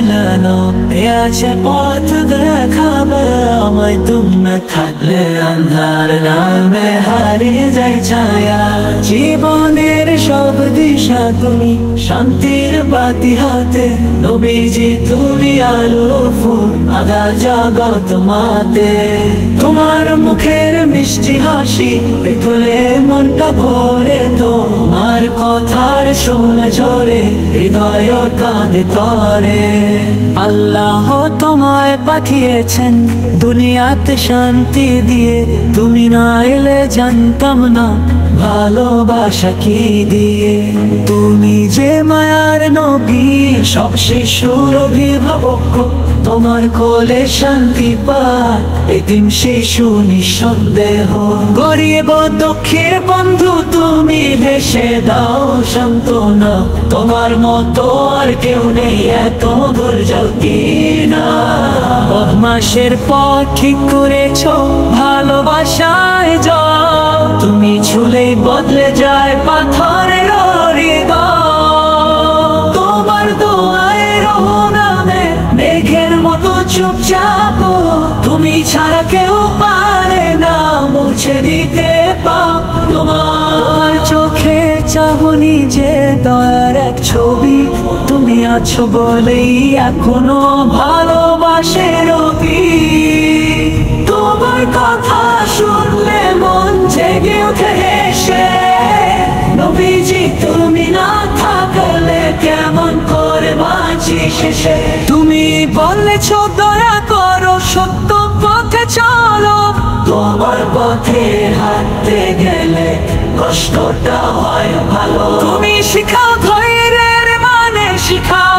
চালানো এ আছে পথ দেখাবে আমায়। তুমি থাকলে আন্ধার নামে হারিয়ে যায় ছায়া। জীবনের সব দিশা তুমি, শান্তির বাতি হাতে নবীজি তুমি আলো ফুল আধা জগৎ মাতে। তোমার মুখের মিষ্টি হাসি পেলে মনটা ভরে, তোমার কথার শুনে ঝরে হৃদয় কাঁদে তরে। আল্লাহ তোমায় পাঠিয়েছেন দুনিয়াতে শান্তি দিয়ে, তুমি না এলে জানতাম না ভালোবাসা কি দিয়ে। তুমি যে মায়ার নবী, সব শিশুর অভিভাবক, তোমার কোলে শান্তি পায় এতিম শিশু নিঃসন্দেহ। গরিব দুঃখের বন্ধু তুমি, ভেসে দাও সান্ত্বনা, তোমার মতো আর কেউ নেই এত ধৈর্য কিনা। বদমাশের পথ ঠিক করেছ ভালোবাসায় যাও, তুমি ছুলেই বদলে যায় পাথরের হৃদয়। তোমার দোয়ায় রহনামে মেঘের মতো চুপচাপ, তুমি ছাড়া কেউ পারে না মুছে দিতে পাপ। তোমার চোখে চাহনি যে দয়ার এক ছবি, তুমি আছো বলেই এখনো ভালোবাসে রবি। তোমার কথা শুনলে মন জেগে ওঠে হেসে, নবীজি তুমি না থাকলে কেমন করে বাঁচি শেষে। তুমি বলেছ দয়া করো সত্য পথে চলো, তোমার পথে হাঁটতে গেলে কষ্টটা হয় ভালো। তুমি শিখাও ধৈর্যের মানে, শিখাও